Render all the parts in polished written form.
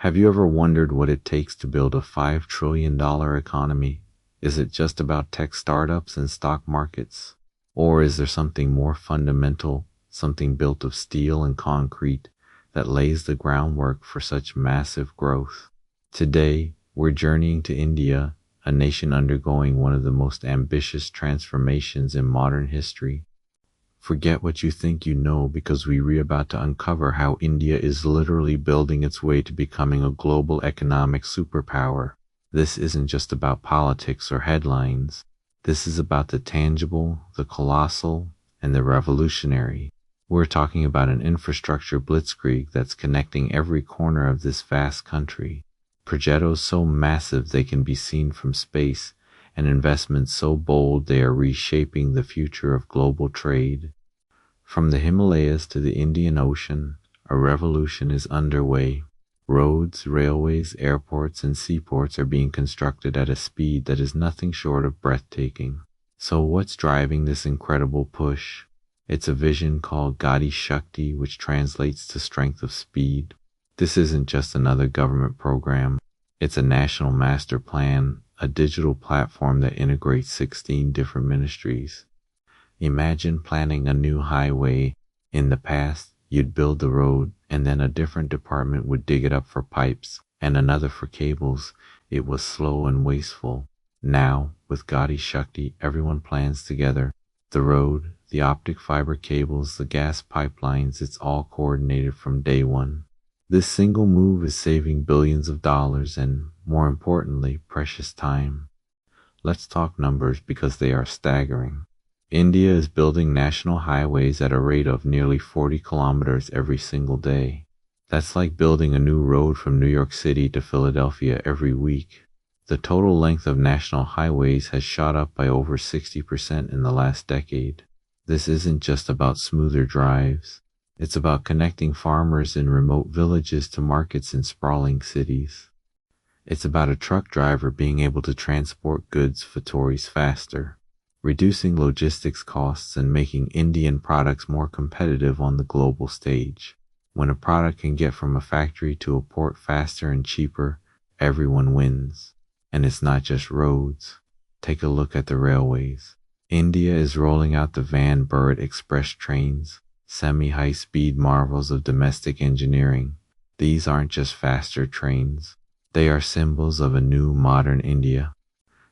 Have you ever wondered what it takes to build a $5 trillion economy? Is it just about tech startups and stock markets? Or is there something more fundamental, something built of steel and concrete that lays the groundwork for such massive growth? Today, we're journeying to India, a nation undergoing one of the most ambitious transformations in modern history. Forget what you think you know, because we're about to uncover how India is literally building its way to becoming a global economic superpower. This isn't just about politics or headlines. This is about the tangible, the colossal, and the revolutionary. We're talking about an infrastructure blitzkrieg that's connecting every corner of this vast country. Progettos so massive they can be seen from space, and investments so bold they are reshaping the future of global trade. From the Himalayas to the Indian Ocean, a revolution is underway. Roads, railways, airports, and seaports are being constructed at a speed that is nothing short of breathtaking. So what's driving this incredible push? It's a vision called GatiShakti, which translates to strength of speed. This isn't just another government program. It's a national master plan, a digital platform that integrates 16 different ministries. Imagine planning a new highway. In the past, you'd build the road, and then a different department would dig it up for pipes, and another for cables. It was slow and wasteful. Now, with GatiShakti, everyone plans together. The road, the optic fiber cables, the gas pipelines, it's all coordinated from day one. This single move is saving billions of dollars and, more importantly, precious time. Let's talk numbers, because they are staggering. India is building national highways at a rate of nearly 40 kilometers every single day. That's like building a new road from New York City to Philadelphia every week. The total length of national highways has shot up by over 60% in the last decade. This isn't just about smoother drives. It's about connecting farmers in remote villages to markets in sprawling cities. It's about a truck driver being able to transport goods for Tories faster, reducing logistics costs and making Indian products more competitive on the global stage. When a product can get from a factory to a port faster and cheaper, everyone wins. And it's not just roads. Take a look at the railways. India is rolling out the Bharat Express trains, semi-high-speed marvels of domestic engineering. These aren't just faster trains. They are symbols of a new modern India.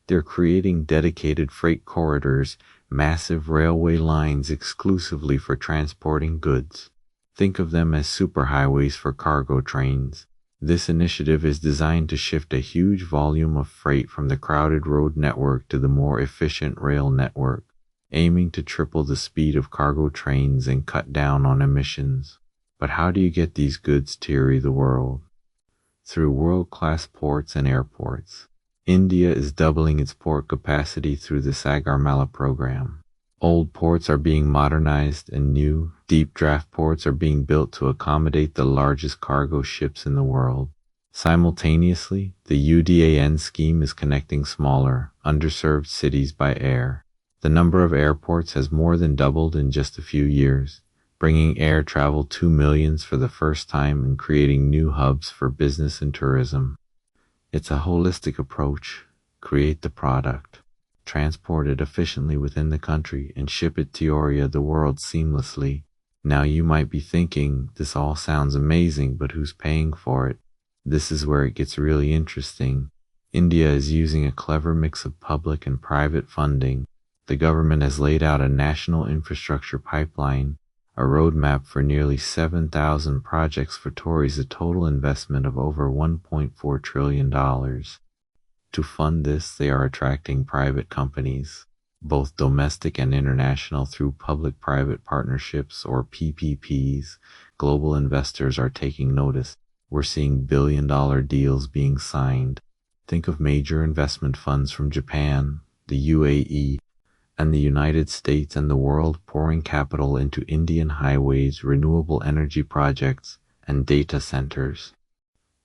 They're creating dedicated freight corridors, massive railway lines exclusively for transporting goods. Think of them as superhighways for cargo trains. This initiative is designed to shift a huge volume of freight from the crowded road network to the more efficient rail network, aiming to triple the speed of cargo trains and cut down on emissions. But how do you get these goods to the world? Through world-class ports and airports. India is doubling its port capacity through the Sagarmala program. Old ports are being modernized, and new, deep draft ports are being built to accommodate the largest cargo ships in the world. Simultaneously, the UDAN scheme is connecting smaller, underserved cities by air. The number of airports has more than doubled in just a few years, bringing air travel to millions for the first time and creating new hubs for business and tourism. It's a holistic approach. Create the product, transport it efficiently within the country, and ship it to the world seamlessly. Now you might be thinking, this all sounds amazing, but who's paying for it? This is where it gets really interesting. India is using a clever mix of public and private funding. The government has laid out a national infrastructure pipeline, a roadmap for nearly 7,000 projects for Tories, a total investment of over $1.4 trillion. To fund this, they are attracting private companies, both domestic and international, through public-private partnerships or PPPs. Global investors are taking notice. We're seeing billion-dollar deals being signed. Think of major investment funds from Japan, the UAE, and the United States and the world pouring capital into Indian highways, renewable energy projects, and data centers.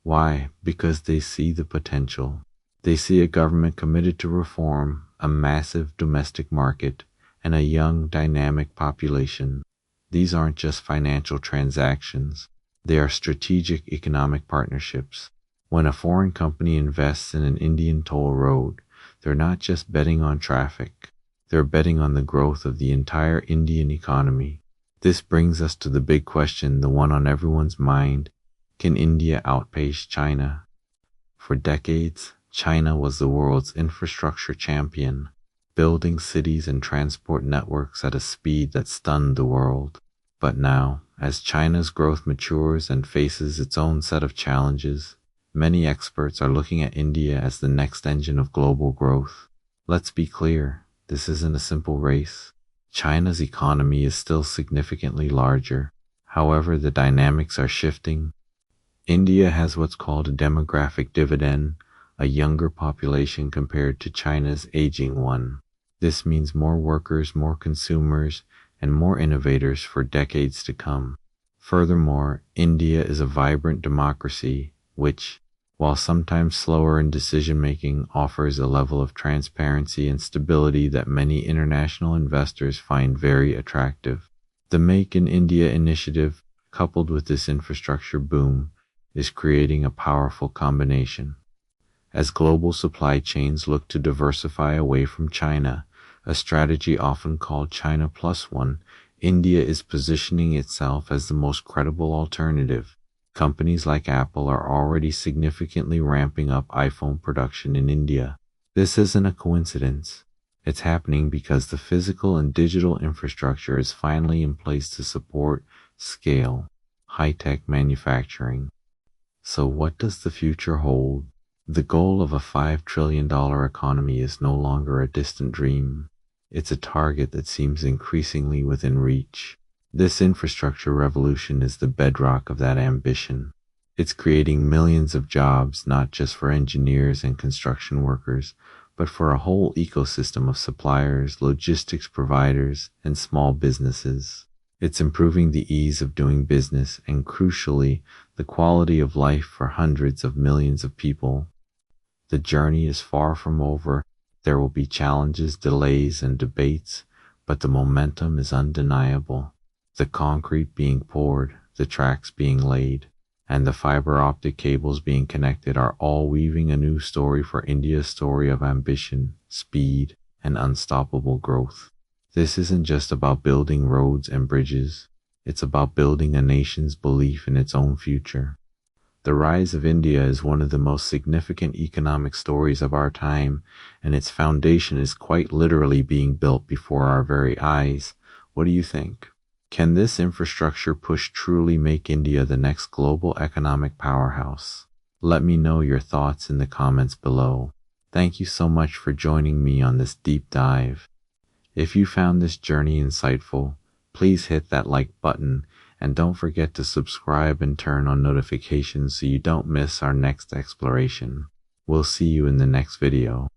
Why? Because they see the potential. They see a government committed to reform, a massive domestic market, and a young, dynamic population. These aren't just financial transactions. They are strategic economic partnerships. When a foreign company invests in an Indian toll road, they're not just betting on traffic. They're betting on the growth of the entire Indian economy. This brings us to the big question, the one on everyone's mind. Can India outpace China? For decades, China was the world's infrastructure champion, building cities and transport networks at a speed that stunned the world. But now, as China's growth matures and faces its own set of challenges, many experts are looking at India as the next engine of global growth. Let's be clear, this isn't a simple race. China's economy is still significantly larger. However, the dynamics are shifting. India has what's called a demographic dividend, a younger population compared to China's aging one. This means more workers, more consumers, and more innovators for decades to come. Furthermore, India is a vibrant democracy, which, while sometimes slower in decision-making, offers a level of transparency and stability that many international investors find very attractive. The Make in India initiative, coupled with this infrastructure boom, is creating a powerful combination. As global supply chains look to diversify away from China, a strategy often called China Plus One, India is positioning itself as the most credible alternative. Companies like Apple are already significantly ramping up iPhone production in India. This isn't a coincidence. It's happening because the physical and digital infrastructure is finally in place to support, scale, high-tech manufacturing. So what does the future hold? The goal of a $5 trillion economy is no longer a distant dream. It's a target that seems increasingly within reach. This infrastructure revolution is the bedrock of that ambition. It's creating millions of jobs, not just for engineers and construction workers, but for a whole ecosystem of suppliers, logistics providers, and small businesses. It's improving the ease of doing business and, crucially, the quality of life for hundreds of millions of people. The journey is far from over. There will be challenges, delays, and debates, but the momentum is undeniable. The concrete being poured, the tracks being laid, and the fiber optic cables being connected are all weaving a new story for India's story of ambition, speed, and unstoppable growth. This isn't just about building roads and bridges. It's about building a nation's belief in its own future. The rise of India is one of the most significant economic stories of our time, and its foundation is quite literally being built before our very eyes. What do you think? Can this infrastructure push truly make India the next global economic powerhouse? Let me know your thoughts in the comments below. Thank you so much for joining me on this deep dive. If you found this journey insightful, please hit that like button and don't forget to subscribe and turn on notifications so you don't miss our next exploration. We'll see you in the next video.